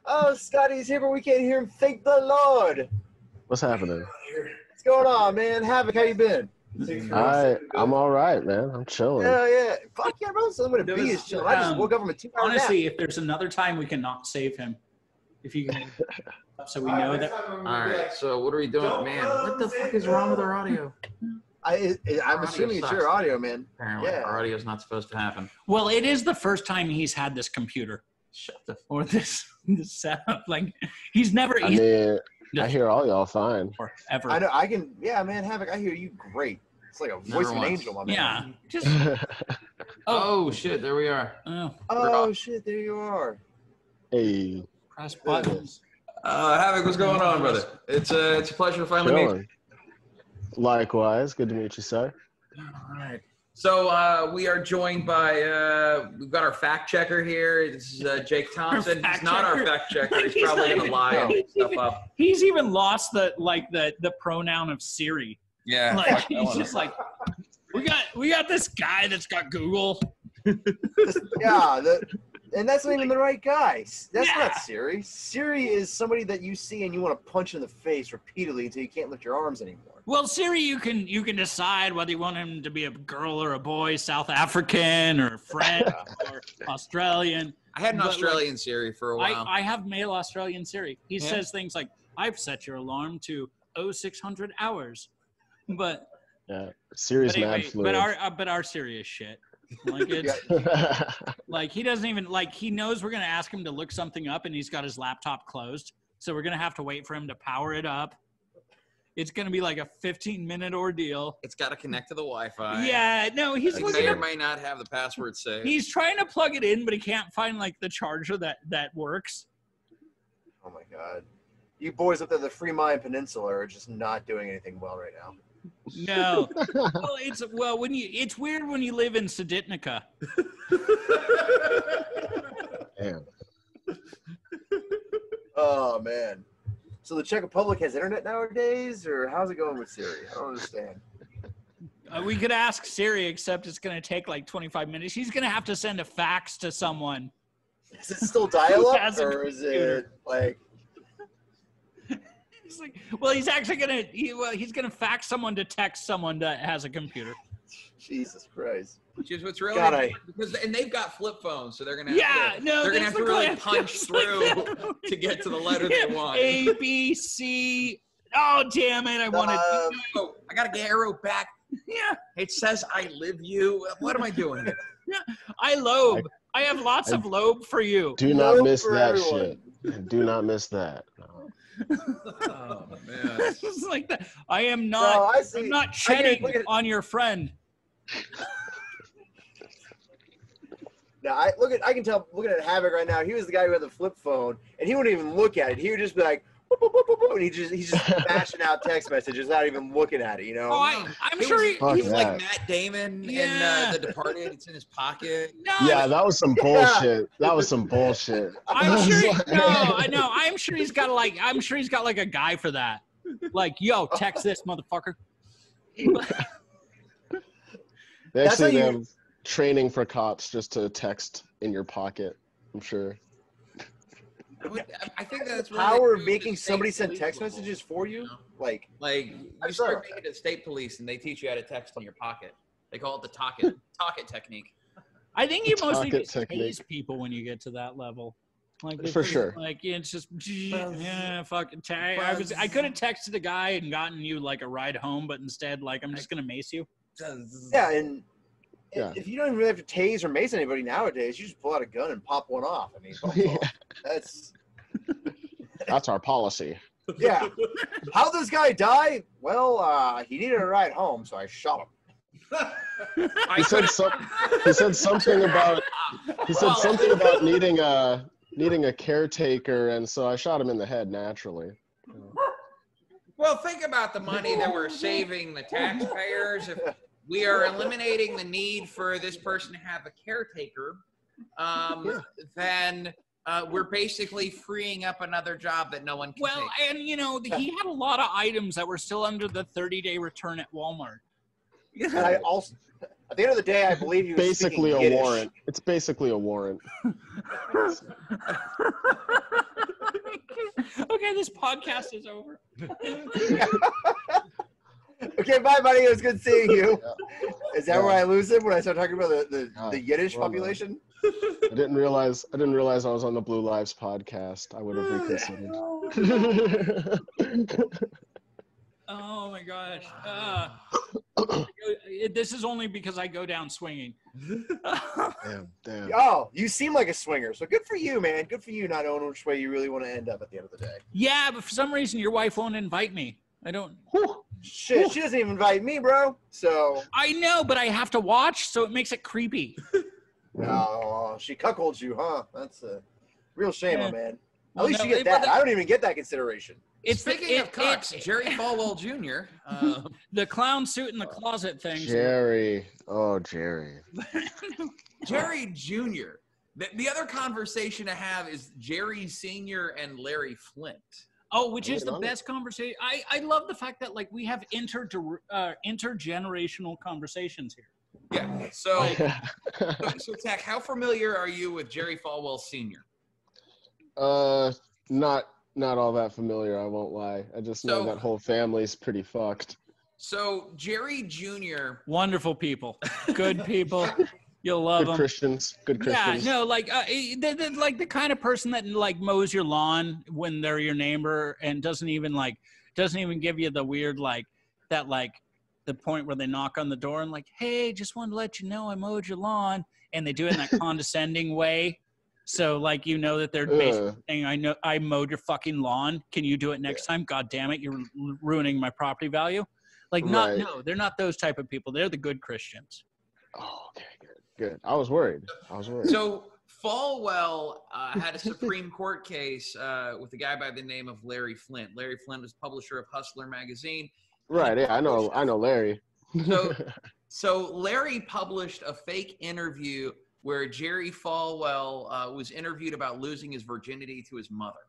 Oh, Scottie's here, but we can't hear him. Thank the Lord. What's happening? What's going on, man? Havoc, how you been? I'm all right, man. I'm chilling. Hell yeah. Fuck yeah, bro. So I'm going to be his chill. I just woke up from a 2-hour nap. Honestly, if there's another time, we cannot save him. If you can, so we know that. All right, so what are we doing? Man, what the fuck is wrong with our audio? I'm assuming it's your audio, man. Apparently, our audio's not supposed to happen. Well, it is the first time he's had this computer. Shut the or this setup. Like, he's never. I mean, I hear all y'all fine. Ever. I know. I can. Yeah, man. Havoc, I hear you great. It's like a voice of an angel, my man. Yeah. Just. Oh shit! There we are. Oh shit! There you are. Hey. Press buttons. Havoc, what's going on, brother? It's a pleasure to finally meet you. Likewise. Good to meet you, sir. All right. So we are joined by we've got our fact checker here. This is Jake Thompson. He's not our fact checker. He's probably gonna lie and make stuff up. He's even lost the pronoun of Siri. Yeah. Like he's just like, we got this guy that's got Google. Yeah. And that's not even the right guy. That's not Siri. Siri is somebody that you see and you want to punch in the face repeatedly until you can't lift your arms anymore. Well, Siri, you can decide whether you want him to be a girl or a boy, South African or French or Australian. I had an Australian Siri for a while. I have male Australian Siri. He says things like, "I've set your alarm to 0600 hours," but Siri's mad fluid. But our Siri is shit. Like it's like he doesn't even he knows we're gonna ask him to look something up and he's got his laptop closed, so we're gonna have to wait for him to power it up. It's gonna be like a 15-minute ordeal. It's got to connect to the Wi-Fi. Yeah, no, he's may or may not have the password saved. He's trying to plug it in, but he can't find like the charger that works. Oh my god, you boys up there, the Fremont Peninsula, are just not doing anything well right now. No. Well, it's weird when you live in Seditnica. Damn. Oh man. So the Czech Republic has internet nowadays, or how's it going with Siri? I don't understand. We could ask Siri, except it's going to take like 25 minutes. He's going to have to send a fax to someone. Is it still dial-up, or is it like? He's like, well, he's actually he's gonna fax someone to text someone that has a computer. Jesus Christ! Which is what's really and they've got flip phones, so they're gonna have to really punch through to get to the letter they want. A, B, C. Oh damn it! I wanted. Oh, I gotta get arrow back. Yeah. It says I live you. What am I doing here? I lobe. I have lots of lobe for you. Do not miss that shit. Do not miss that. No. Oh man! It's like that. I am not. I'm not chatting on your friend. Now I can tell looking at Havoc right now. He was the guy who had the flip phone, and he wouldn't even look at it. He would just be like, boop, boop, boop, boop, boop, and he's just bashing out text messages without even looking at it. You know? Oh, I'm sure he's like Matt Damon in The Departed. It's in his pocket. No, yeah, that was some bullshit. That was some bullshit. I'm sure. I know. I'm sure he's got like a guy for that. Like, yo, text this motherfucker. They actually have training for cops just to text in your pocket. I'm sure. I think that's power of making somebody send text messages for you. Like you start making it to state police and they teach you how to text in your pocket. They call it the talk it technique. I think you mostly just tase people when you get to that level. Like for sure. Like it's just fucking. I could have texted a guy and gotten you like a ride home, but instead like I'm just gonna mace you. Yeah, and if you don't even really have to tase or mace anybody nowadays, you just pull out a gun and pop one off. I mean, that's our policy. Yeah. How'd this guy die? Well, he needed a ride home, so I shot him. He said something about needing a caretaker, and so I shot him in the head naturally. Well, think about the money that we're saving the taxpayers. If we are eliminating the need for this person to have a caretaker, then we're basically freeing up another job that no one can take. And you know, he had a lot of items that were still under the 30-day return at Walmart. And I also, at the end of the day, I believe he was basically a warrant. It's basically a warrant. swear this podcast is over. Okay, bye, buddy. It was good seeing you. Is that where I lose him when I start talking about the Yiddish population? I didn't realize I was on the Blue Lives podcast. I would have reconsidered. Oh my gosh. This is only because I go down swinging. Damn. Oh, you seem like a swinger, so good for you, man. Good for you not knowing which way you really want to end up at the end of the day. Yeah, but for some reason your wife won't invite me. I don't. Shit, she doesn't even invite me, bro. So I know, but I have to watch, so it makes it creepy. Oh, she cuckolds you, huh? That's a real shame, my man. At least no, you get that. I don't even get that consideration. Speaking of cucks, Jerry Falwell Jr. The clown suit in the closet thing. Jerry. Oh, Jerry. Jerry Jr. The other conversation to have is Jerry Sr. and Larry Flint. Oh, which is the best conversation. I love the fact that, like, we have intergenerational conversations here. Yeah. So Tak, how familiar are you with Jerry Falwell Sr.? Not all that familiar, I won't lie. I just know that whole family's pretty fucked. So Jerry Jr. Wonderful people. Good people. You'll love them. Good Christians. Yeah, no, like like the kind of person that like mows your lawn when they're your neighbor and doesn't even give you the weird the point where they knock on the door and like, hey, just wanted to let you know I mowed your lawn, and they do it in that condescending way. So like that they're basically saying, I know I mowed your fucking lawn. Can you do it next time? God damn it, you're ruining my property value. Like no, they're not those type of people. They're the good Christians. Oh, okay, good. I was worried. So Falwell had a Supreme Court case with a guy by the name of Larry Flint. Larry Flint was publisher of Hustler magazine. Right. Yeah, I know Larry. So Larry published a fake interview where Jerry Falwell was interviewed about losing his virginity to his mother.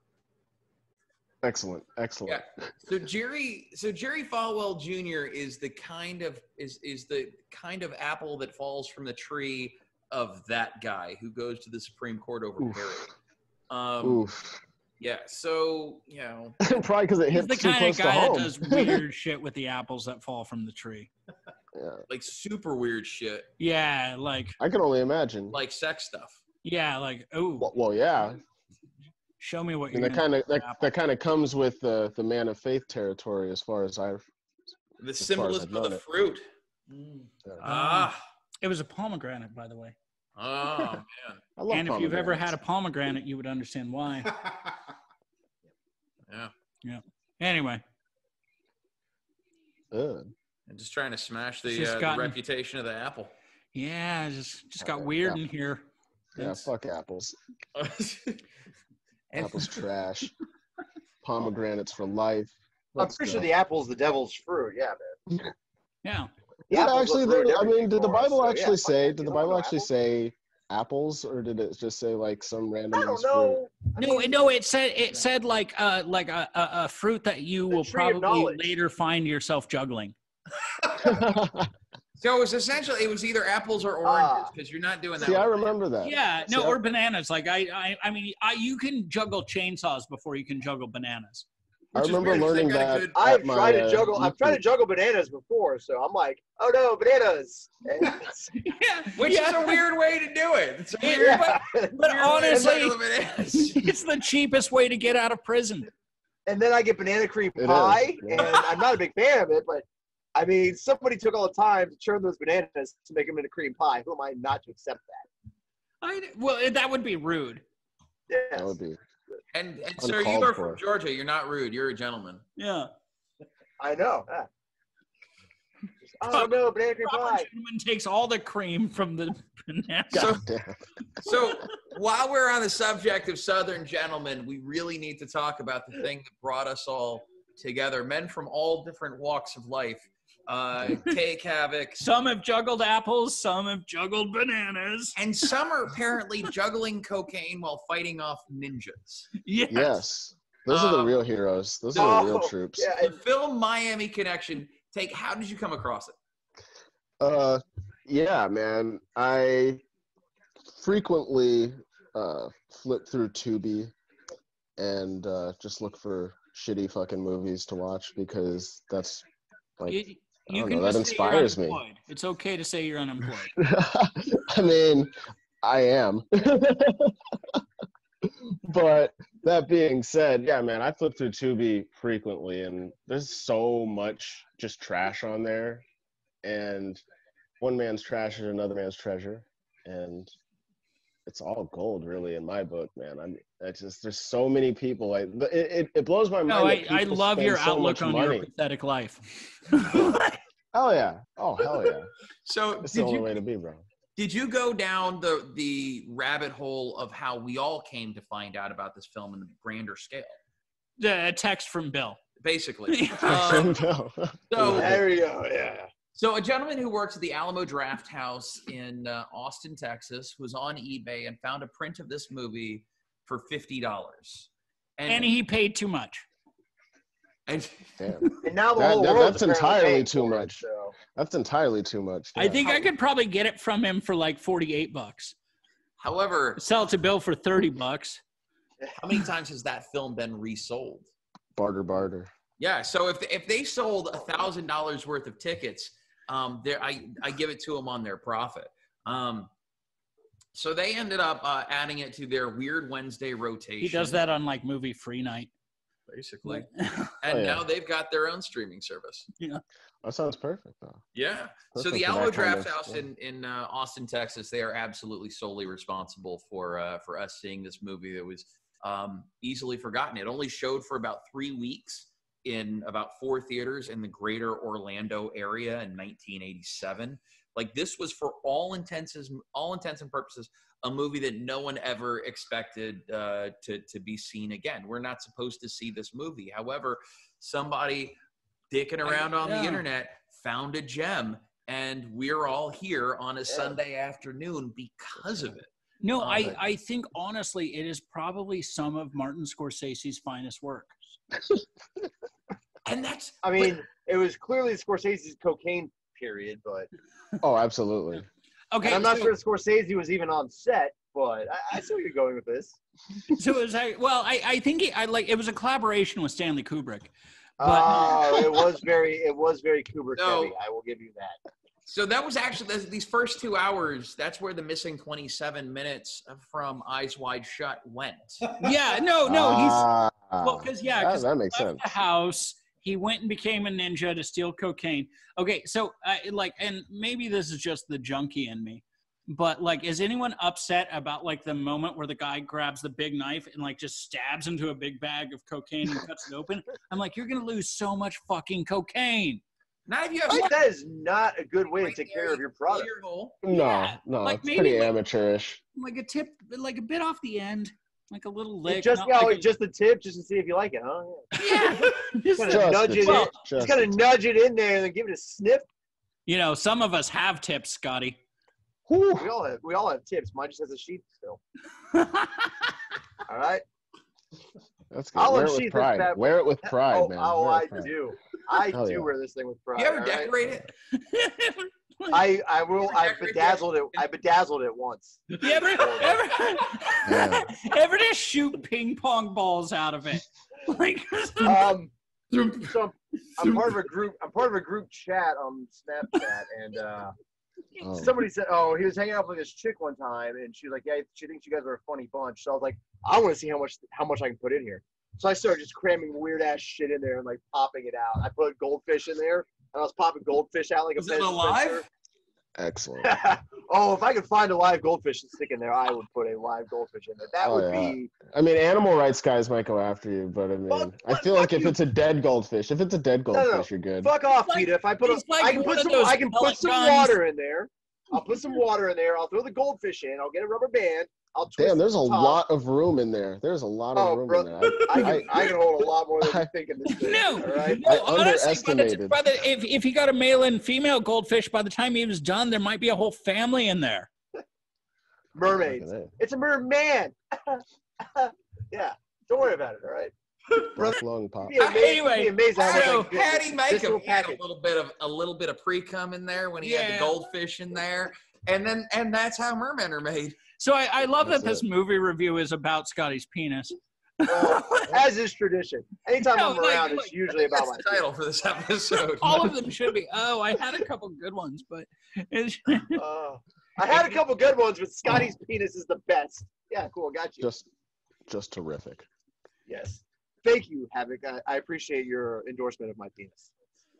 Excellent. Yeah. So Jerry Falwell Jr. is the kind of apple that falls from the tree of that guy who goes to the Supreme Court over Perry. Oof. Yeah. So probably because it hits the too kind close of guy to home. that does weird shit with the apples that fall from the tree. Yeah. Like super weird shit. Yeah, like I can only imagine. Like sex stuff. Yeah, like Well, yeah. Show me what And you're. that kind of comes with the man of faith territory, as far as the symbolism of the fruit. It was a pomegranate, by the way. Oh man! I love and if you've ever had a pomegranate, you would understand why. Yeah. Anyway. I'm just trying to smash the reputation of the apple. Yeah, just got weird in here. Yeah, fuck apples. Apples trash. Pomegranates for life. I'm pretty sure the apple's the devil's fruit. Yeah, man. Yeah. Yeah, actually, did the Bible actually say? Did the Bible actually say apples, or did it just say like some random? I don't know. No, it said like a fruit that you will probably later find yourself juggling. So it was either apples or oranges, because you're not doing that. See, I remember that. Yeah, or bananas. Like I mean, you can juggle chainsaws before you can juggle bananas. I remember learning that. I've tried to juggle bananas before, so I'm like, oh no, bananas. Which is a weird way to do it. It's a weird, but honestly, it's the cheapest way to get out of prison. And then I get banana cream pie, and I'm not a big fan of it, but I mean, somebody took all the time to churn those bananas to make them into cream pie. Who am I not to accept that? Well, that would be rude. Yes. That would be. And sir, you are from Georgia. You're not rude. You're a gentleman. Yeah. I know. Yeah. Oh no, banana cream pie. Gentleman takes all the cream from the banana. So while we're on the subject of Southern gentlemen, we really need to talk about the thing that brought us all together. Men from all different walks of life. Tak Havoc. Some have juggled apples, some have juggled bananas, and some are apparently juggling cocaine while fighting off ninjas. Yes. Those are the real heroes. Those are the real troops. Yeah. The film Miami Connection. Tak, how did you come across it? Yeah, man. I frequently flip through Tubi and just look for shitty fucking movies to watch because that's like I don't know, that inspires me. It's okay to say you're unemployed. I mean, I am. But that being said, yeah, man, I flip through Tubi frequently, and there's so much just trash on there, and one man's trash is another man's treasure, and it's all gold, really, in my book, man. There's so many people. Like it blows my mind. No, that I love your outlook on money. your pathetic life. Hell yeah! Oh hell yeah! So it's the only way to be, bro. Did you go down the rabbit hole of how we all came to find out about this film in the grander scale? A text from Bill. Basically. So there you go, yeah. So a gentleman who works at the Alamo Draft House in Austin, Texas, was on eBay and found a print of this movie for $50. And he paid too much. And now the whole world that's entirely too much. So. That's entirely too much. Yeah. I think I could probably get it from him for like $48. However, sell it to Bill for $30. How many times has that film been resold? Barter. Yeah. So if they sold $1,000 worth of tickets, I give it to them on their profit. So they ended up adding it to their Weird Wednesday rotation. He does that on like Movie Free Night. Basically. And now they've got their own streaming service. Yeah. That sounds perfect, though. Yeah. So the Alamo Draft House in Austin, Texas, they are absolutely solely responsible for us seeing this movie that was easily forgotten. It only showed for about 3 weeks in about 4 theaters in the greater Orlando area in 1987. Like, this was, for all intents and purposes, a movie that no one ever expected to be seen again. We're not supposed to see this movie. However, somebody dicking around on the internet found a gem, and we're all here on a Sunday afternoon because of it. No, I think, honestly, it is probably some of Martin Scorsese's finest work. And that's... I mean, it was clearly Scorsese's cocaine period, but... Oh, absolutely. Okay, and I'm not sure Scorsese was even on set, but I see where you're going with this. So it was, I think it was a collaboration with Stanley Kubrick. But, it was very Kubrick heavy. I will give you that. So that was actually these first 2 hours. That's where the missing 27 minutes from Eyes Wide Shut went. Yeah, no, because that makes sense. The house. He went and became a ninja to steal cocaine. Okay, so and maybe this is just the junkie in me, but like, is anyone upset about like the moment where the guy grabs the big knife and like just stabs into a big bag of cocaine and cuts it open? I'm like, you're gonna lose so much fucking cocaine. Not if you have. That is not a good way to take care of your product. No, like it's pretty amateurish. Like a tip, like a bit off the end. Like a little lick. Just the tip, just to see if you like it, huh? Yeah. Just gotta nudge it in there and then give it a sniff. You know, some of us have tips, Scotty. We all have tips. Mine just has a sheath still. All right. That's good. Wear it with pride, man. I do. I do wear this thing with pride. You ever decorate it? I bedazzled it. I bedazzled it once. You ever just shoot ping pong balls out of it? Like, so I'm part of a group. I'm part of a group chat on Snapchat, and somebody said, "Oh, he was hanging out with this chick one time, and she was like, yeah, she thinks you guys are a funny bunch." So I was like, "I want to see how much I can put in here." So I started just cramming weird ass shit in there and like popping it out. I put goldfish in there, and I was popping goldfish out like a. Is it alive? Excellent. If I could find a live goldfish to stick in there, I would put a live goldfish in there. That would be. I mean, animal rights guys might go after you, but I mean, I feel like if it's a dead goldfish, you're good. Fuck off, Peter. If I put I can put some water in there. I'll put some water in there. I'll throw the goldfish in. I'll get a rubber band. I'll twist. Damn, there's a lot of room in there. There's a lot of room in there. I can hold a lot more than you think in this thing. No, all right? No, honestly, if he got a male and female goldfish, by the time he was done, there might be a whole family in there. Mermaids. It's a merman. Yeah, don't worry about it. All right. Long pop. Anyway, so Patty Makem had a little bit of pre-cum in there when he had the goldfish in there, and that's how mermen are made. So I love that this movie review is about Scotty's penis. As is tradition. Anytime No, I'm like, around, it's usually about That's my the title for this episode. All of them should be. Oh, I had a couple good ones, but it's, I had a couple good ones, but Scottie's penis is the best. Yeah, cool. Got you. Just terrific. Yes. Thank you, Havoc. I appreciate your endorsement of my penis.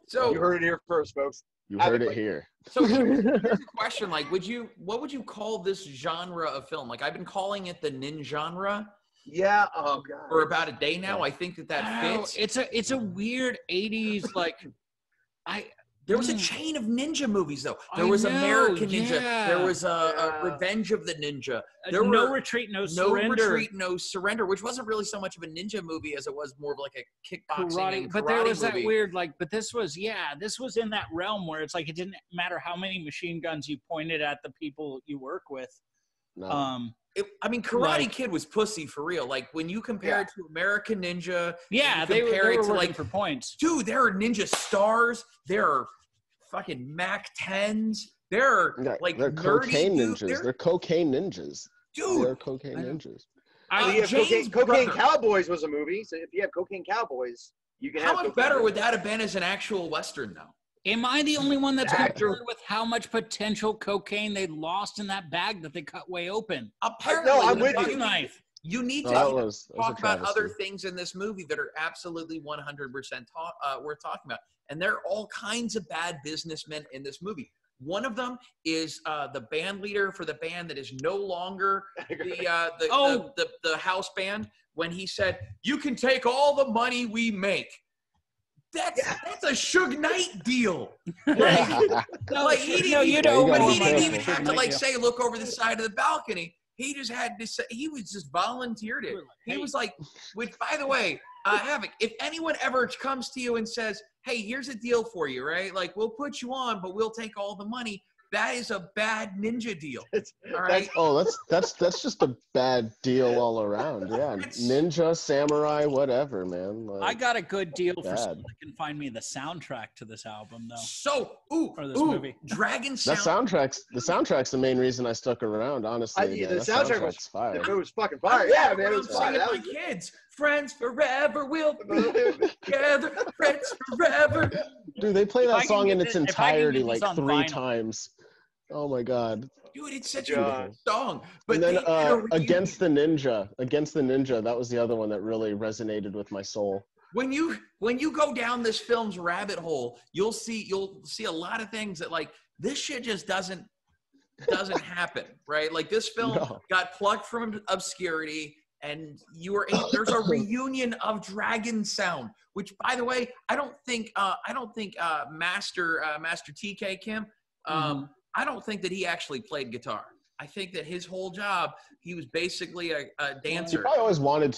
So You heard it here first, folks. You heard it here. So here's a question: like, what would you call this genre of film? Like, I've been calling it the ninja genre. Yeah. Oh God. For about a day now. I think that fits. it's a weird 80s like There was a chain of ninja movies though. There I was know, American Ninja. yeah. There was a Revenge of the Ninja. There No were Retreat, No No Surrender. Retreat, No Surrender, which wasn't really so much of a ninja movie as it was more of like a kickboxing and karate But there was movie. that weird but this was in that realm where it's like it didn't matter how many machine guns you pointed at the people you work with. No. Karate Kid was pussy for real. Like when you compare it to American Ninja, They compare were it to working for points. dude, there are ninja stars. There are fucking Mac 10s. There are they're cocaine ninjas. They're cocaine ninjas. Dude, They're cocaine ninjas. Cocaine Cowboys was a movie, so if you have Cocaine Cowboys, you can have. How much better would that have been as an actual Western, though? Am I the only one that's concerned with how much potential cocaine they lost in that bag that they cut way open? Apparently, no, I'm with you. Knife. You need to talk about other things in this movie that are absolutely 100% worth talking about. And there are all kinds of bad businessmen in this movie. One of them is the band leader for the band that is no longer the house band. When he said, "You can take all the money we make." That's a Suge Knight deal. He didn't even have to say, "Look over the side of the balcony." He just had to say, he was just volunteered it. He was like, which, by the way, Havoc, if anyone ever comes to you and says, "Hey, here's a deal for you, right? Like, we'll put you on, but we'll take all the money," that is a bad ninja deal. All right. That's just a bad deal all around. Yeah, ninja, samurai, whatever, man. Like, I got a good deal for someone that can find me the soundtrack to this album, though. So, movie. Dragon Sound. The soundtrack's the main reason I stuck around. Honestly, the soundtrack was fire. It was fucking fire. Yeah, man, it was fire. My kids, friends forever, we'll be together, friends forever. Dude, they play that song in its entirety like 3 times. Oh my god, dude, it's such a good song. But and then Against the Ninja, that was the other one that really resonated with my soul. When you go down this film's rabbit hole, you'll see a lot of things that like this shit just doesn't happen, right? Like this film got plucked from obscurity, and there's a reunion of Dragon Sound, which, by the way, I don't think Master TK Kim. I don't think that he actually played guitar. I think that his whole job, he was basically a dancer. He probably always wanted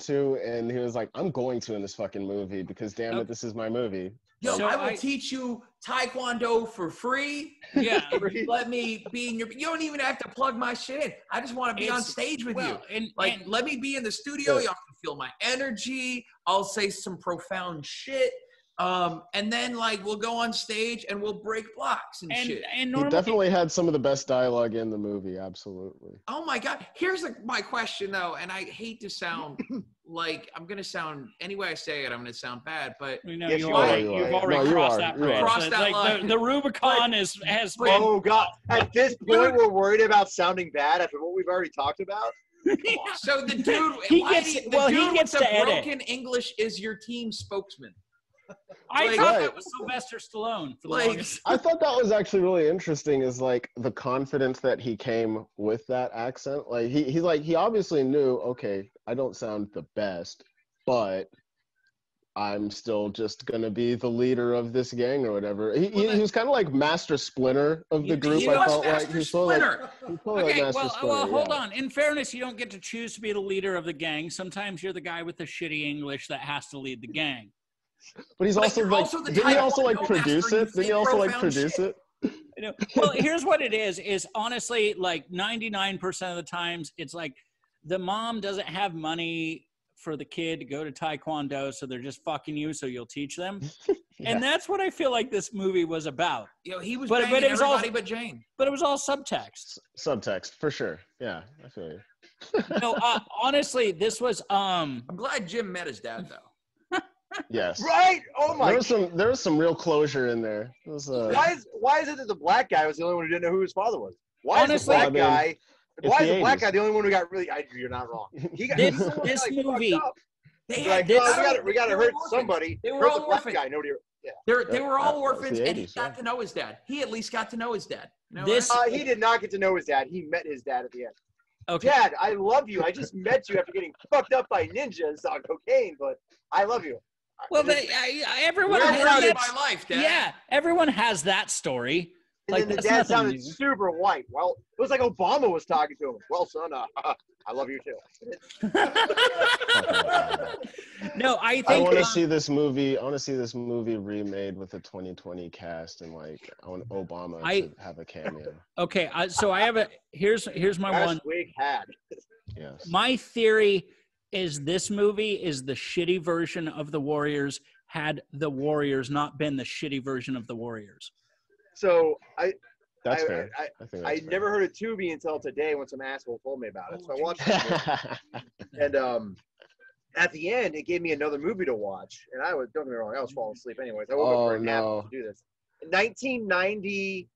to, and he was like, "I'm going to in this fucking movie because damn it, this is my movie." Yo, I will teach you Taekwondo for free. Yeah, if you let me be in your. You don't even have to plug my shit in. I just want to be on stage with you. And let me be in the studio. Y'all can feel my energy. I'll say some profound shit. And then we'll go on stage and we'll break blocks and shit. And he definitely had some of the best dialogue in the movie. Absolutely. Oh my God. Here's my question though. And I hate to sound like I'm going to sound, any way I say it, I'm going to sound bad, but you've already crossed that bridge. Crossed that line. The Rubicon has been. Oh God. At this point, we're worried about sounding bad after what we've already talked about. So the dude, he gets with to edit. Broken English is your team spokesman. I thought that was Sylvester Stallone for the longest. I thought that was actually really interesting, is like the confidence that he came with that accent. Like he obviously knew, okay, I don't sound the best, but I'm still just gonna be the leader of this gang or whatever. He was kind of like Master Splinter of the group. I felt like he was Splinter. Well, hold on. In fairness, you don't get to choose to be the leader of the gang. Sometimes you're the guy with the shitty English that has to lead the gang. But he's also didn't he also produce it? Didn't he also produce it? Well, here's what it is honestly, like 99% of the times, it's like the mom doesn't have money for the kid to go to Taekwondo, so they're just fucking you, so you'll teach them. Yeah. And that's what I feel like this movie was about. You know, he was But banging it was all- everybody but Jane. But it was all subtext. Subtext for sure. Yeah, I feel you. No, honestly, this was I'm glad Jim met his dad, though. Yes. Right? Oh my! There was some real closure in there. It was, Why is it that the black guy was the only one who didn't know who his father was? Why Honestly, is the black guy? it's Why is the the black 80s. guy the only one who got really? You're not wrong. He got This- he's the one this that, like, movie- fucked up. They He's had like, this- oh, we got to they were hurt orphans. somebody. They were Hurt all the black orphans. guy. Nobody. Yeah. They were all That was orphans, the and he 80s, got yeah. to know his dad. He at least got to know his dad. You know This- what? He did not get to know his dad. He met his dad at the end. okay. Dad, I love you. I just met you after getting fucked up by ninjas on cocaine, but I love you. Well, everyone We're has surrounded that. my life, Dad. Yeah, evereverone has that story. And Like, then the that's dad nothing sounded new. super white. Well, it was like Obama was talking to him. Well, son, I love you too. No, I I think want to see this movie. I want to see this movie remade with a 2020 cast, and like I want Obama to have a cameo. okay. So I have here's my one. Last week had. Yes. My theory is this movie is the shitty version of the Warriors had the Warriors not been the shitty version of the Warriors. So That's I- fair. I- I think I that's never heard of Tubi until today when some asshole told me about it. So I watched it. And at the end, it gave me another movie to watch. And don't get me wrong, I was falling asleep anyways. I woke up for a nap no. to do this. In 1990,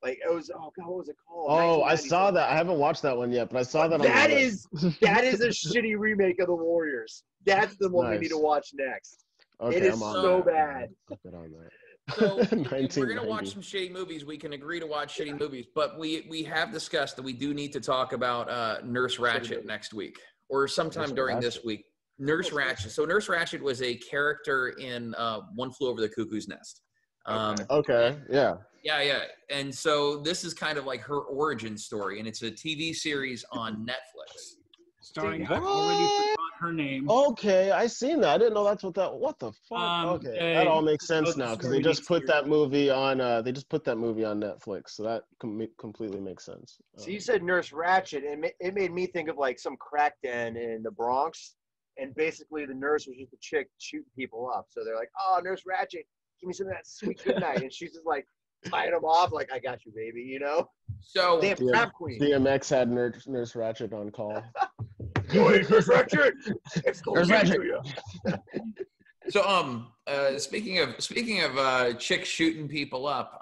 like it was, oh God, what was it called? Oh, I 1990 saw that. I haven't watched that one yet, but I saw that. That on the is a shitty remake of the Warriors. That's the one we Nice. need to watch next. Okay, it is I'm on so that. bad. I'll get on that. So if we're gonna 1990. watch some shitty movies, we can agree to watch shitty movies. But we have discussed that we do need to talk about Nurse Ratched next week or sometime Nurse during this Ratched. week. Nurse Ratched. So Nurse Ratched was a character in One Flew Over the Cuckoo's Nest. Okay, yeah. Yeah. And so this is kind of like her origin story, and it's a TV series on Netflix. Starring, What? I've already forgot her name. Okay, I seen that. I didn't know that's what the fuck. Okay, that all makes sense now because they just put that movie on. They just put that movie on Netflix, so that completely makes sense. So you said Nurse Ratched, and it made me think of like some crack den in the Bronx, and basically the nurse was just a chick shooting people up. So they're like, "Oh, Nurse Ratched, give me some of that sweet goodnight," and she's just like tying them off, like, "I got you, baby," you know. So Damn crap queen. DMX had Nurse Ratched on call. Nurse Ratched, it's Nurse Ratched. to you. So speaking of chicks shooting people up,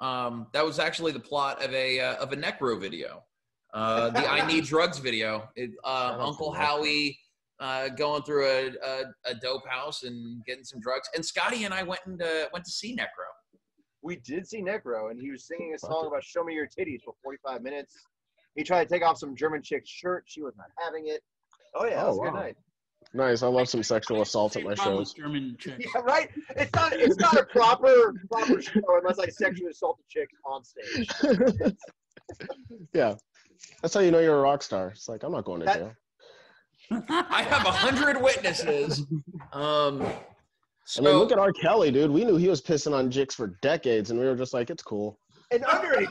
that was actually the plot of a Necro video, the I Need Drugs video. Uncle Howie going through a dope house and getting some drugs, and Scottie and I went to see Necro. We did see Necro, and he was singing a song about "Show Me Your Titties" for 45 minutes. He tried to take off some German chick's shirt. She was not having it. Oh yeah, that was a good night. Nice. I love some sexual assault at my shows. German chick. Yeah, right. It's not a proper show unless I sexually assault a chick on stage. Yeah, that's how you know you're a rock star. It's like I'm not going to jail. I have 100 witnesses. I mean, look at R. Kelly, dude. We knew he was pissing on chicks for decades, and we were just like, it's cool. And underage.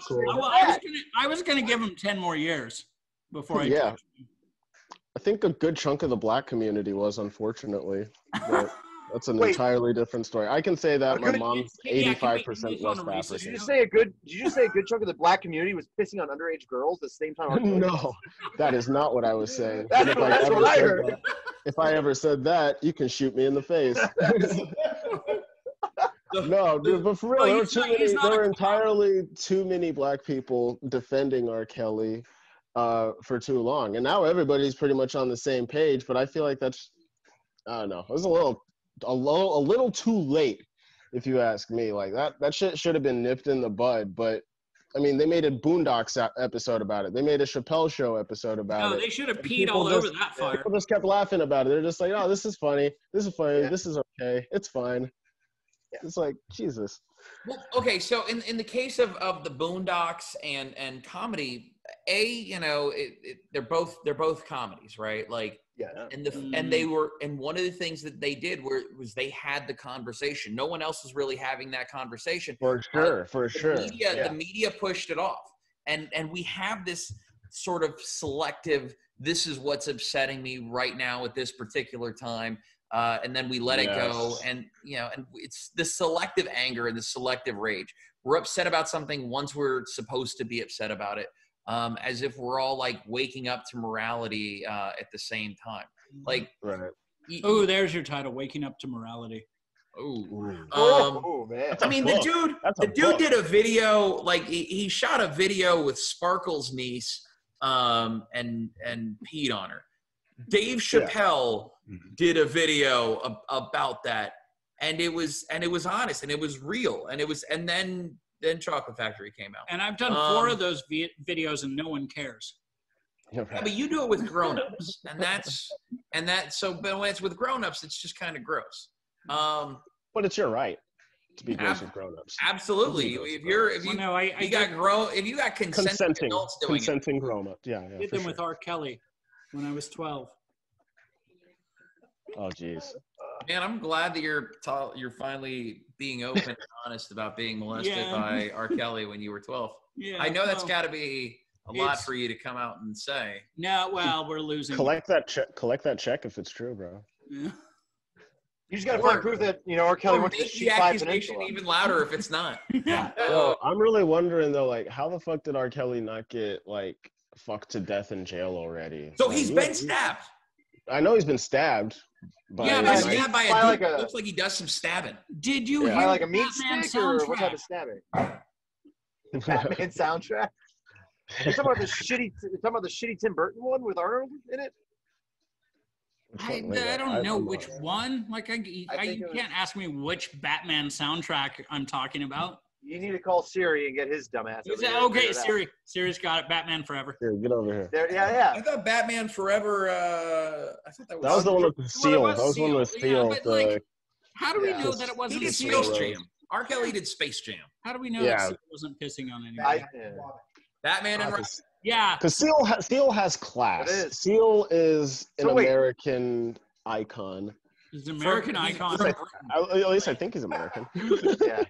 I was gonna give him 10 more years before I. Yeah. I think a good chunk of the black community was, unfortunately. But that's an entirely different story. I can say that my mom's 85% West African. Did you just say a good chunk of the black community was pissing on underage girls at the same time? No, that is not what I was saying. That's what I heard. If I ever said that, you can shoot me in the face. No, dude, but for real, there were entirely too many black people defending R. Kelly for too long, and now everybody's pretty much on the same page. But I feel like that's, I don't know, it was a little too late, if you ask me. Like that shit should have been nipped in the bud. But I mean, they made a Boondocks episode about it. They made a Chappelle Show episode about it. No, they should have peed all over that fire. People just kept laughing about it. They're just like, oh, this is funny. This is funny. Yeah. This is okay. It's fine. Yeah. It's like, Jesus. Well, okay, so in the case of the Boondocks and comedy, they're both comedies, right? Like, yeah. And one of the things that they did was they had the conversation. No one else was really having that conversation. For sure. The media pushed it off, and we have this sort of selective this is what's upsetting me right now at this particular time. And then we let it go. And, and it's the selective anger and the selective rage. We're upset about something once we're supposed to be upset about it, as if we're all like waking up to morality at the same time. Like, oh, there's your title, Waking Up to Morality. Oh man! I mean, the dude did a video. Like he shot a video with Sparkle's niece, and peed on her. Dave Chappelle did a video about that, and it was honest and it was real, and then Chocolate Factory came out. And I've done 4 of those videos, and no one cares. Yeah, but you do it with grown-ups, so but when it's with grown-ups, it's just kind of gross. But it's your right to be gross with grown-ups. Absolutely. If you got consenting adults doing consenting grown-ups. Yeah. I did them with R. Kelly when I was 12. Oh, jeez. Man, I'm glad that you're finally being open and honest about being molested by R. Kelly when you were 12. Yeah, I know that's got to be a lot for you to come out and say. No, well, we're losing. Collect that check if it's true, bro. Yeah. You just got to find proof that R. Kelly went to the accusation even louder if it's not. So I'm really wondering though, like, how the fuck did R. Kelly not get like fucked to death in jail already? So he's been stabbed. I know he's been stabbed. But stabbed by a dude. Looks like he does some stabbing. Did you hear like a meat stick or what type of stabbing? Batman soundtrack. You're talking about the shitty Tim Burton one with Arnold in it? I don't know which one. Like, you can't ask me which Batman soundtrack I'm talking about. You need to call Siri and get his dumbass. Okay, Siri. Siri's got it. Batman Forever. Here, get over here. Yeah. I thought Batman Forever. I thought that was the one with the seal. That was the one with seal. But like, how do we know that it wasn't? He did Space Jam. R. Kelly did Space Jam. How do we know that Seal wasn't pissing on anybody? Batman and yeah, because Seal has class. Seal is an American icon. He's an American icon. At least I think he's American. Yeah.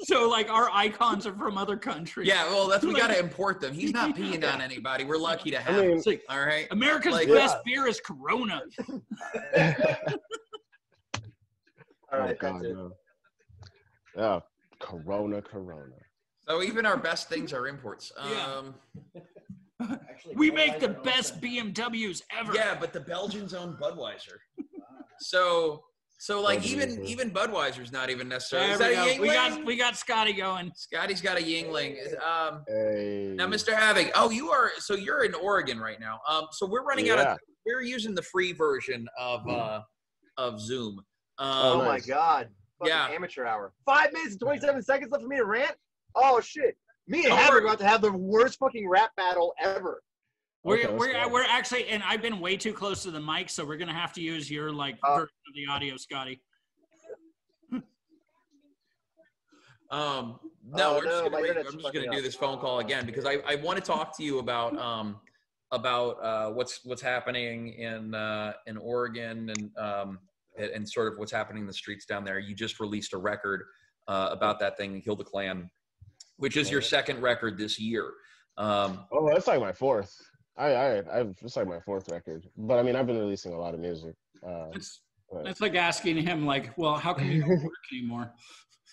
So like our icons are from other countries. Yeah, well, we got to import them. He's not peeing on anybody. We're lucky to have him. All right. America's best beer is Corona. All right. God, no. Yeah, Corona. So even our best things are imports. We make the best BMWs ever. Yeah, but the Belgians own Budweiser. So like even Budweiser's not even necessarily. Is that a Yingling? We got Scottie going. Scotty's got a Yingling. Hey. Now, Mr. Havoc. Oh, you're in Oregon right now. So we're running out of. We're using the free version of Zoom. Oh my God. Fucking amateur hour. 5 minutes and 27 seconds left for me to rant. Oh shit. Me and Havoc are about to have the worst fucking rap battle ever. We're actually, and I've been way too close to the mic, so we're gonna have to use your version of the audio, Scottie. I'm just gonna do this phone call again because I want to talk to you about what's happening in Oregon and sort of what's happening in the streets down there. You just released a record about that thing, Kill the Klan, which is your second record this year. That's like my fourth. It's like my fourth record, but I mean, I've been releasing a lot of music. That's like asking him, like, well, how come you don't work anymore?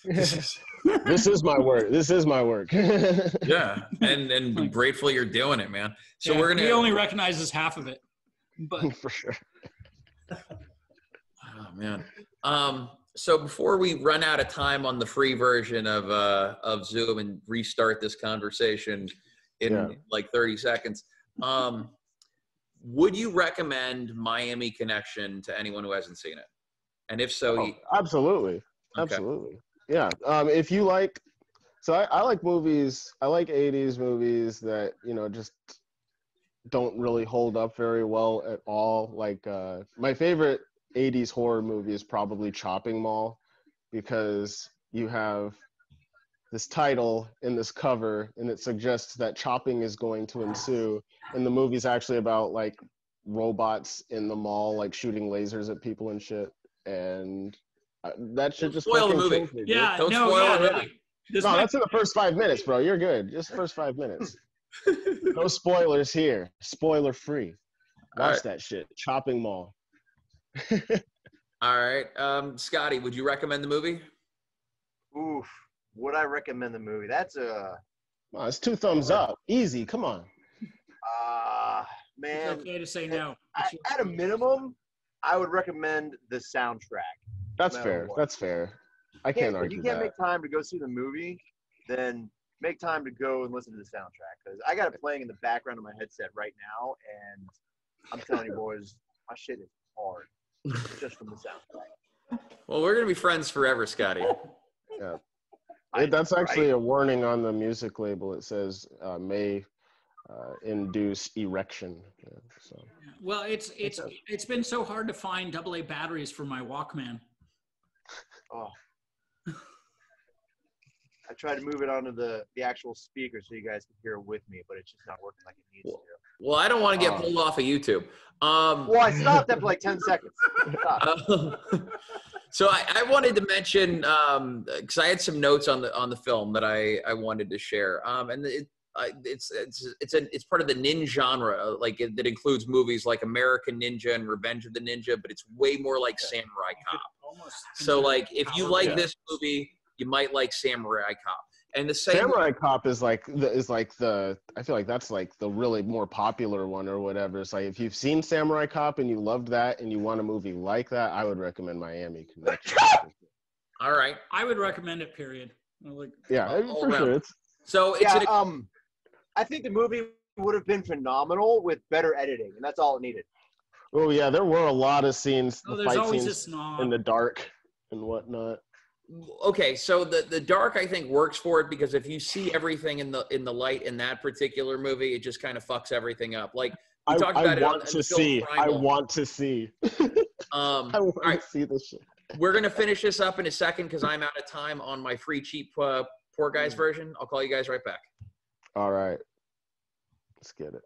This is my work. Yeah, and gratefully you're doing it, man. So he only recognizes half of it, but for sure. Oh man. So before we run out of time on the free version of Zoom and restart this conversation in like 30 seconds, would you recommend Miami Connection to anyone who hasn't seen it? And if so, absolutely. Okay. Absolutely. Yeah. If you like, so I like movies. I like 80s movies that, just don't really hold up very well at all. Like my favorite 80s horror movie is probably Chopping Mall, because you have this title in this cover and it suggests that chopping is going to ensue, and the movie's actually about like robots in the mall like shooting lasers at people and shit, and that should just spoil the movie. Me, don't spoil the movie. No, that's in the first 5 minutes, bro. You're good. Just first 5 minutes. No spoilers here. Spoiler free. Watch right. that shit. Chopping Mall. All right. Scottie, would you recommend the movie? Oof. Would I recommend the movie? That's a Well, it's 2 thumbs up. Easy. Come on. man. It's okay to say no. At a minimum, I would recommend the soundtrack. That's No fair. way. That's fair. I can't If argue you can't that. make time to go see the movie, then make time to go and listen to the soundtrack. Because I got it playing in the background of my headset right now, and I'm telling you, boys, my shit is hard just from the soundtrack. Well, we're gonna be friends forever, Scottie. Yeah. That's actually a warning on the music label. It says may induce erection. Yeah, so. Well, it's been so hard to find AA batteries for my Walkman. Oh. I tried to move it onto the actual speaker so you guys can hear it with me, but it's just not working like it needs to. Well, I don't want to get pulled off of YouTube. Well, I stopped after like 10 seconds. So I wanted to mention because I had some notes on the film that I wanted to share, and it's part of the ninja genre, like that includes movies like American Ninja and Revenge of the Ninja, but it's way more like Samurai Cop. So like if you like this movie, you might like Samurai Cop. And the same Samurai Cop is like the I feel like that's like the really more popular one or whatever. It's like if you've seen Samurai Cop and you loved that and you want a movie like that, I would recommend Miami Connection. All right. I would recommend it. Period. Yeah, for sure. So it's I think the movie would have been phenomenal with better editing, and that's all it needed. Oh yeah, there were a lot of scenes, the there's fight always scenes a snob in the dark and whatnot. okay. So the dark I think works for it because if you see everything in the light in that particular movie, it just kind of fucks everything up. Like we talked about it on the film Primal. I want to see. I want to see this shit. We're gonna finish this up in a second because I'm out of time on my free cheap poor guys version. I'll call you guys right back. All right, let's get it.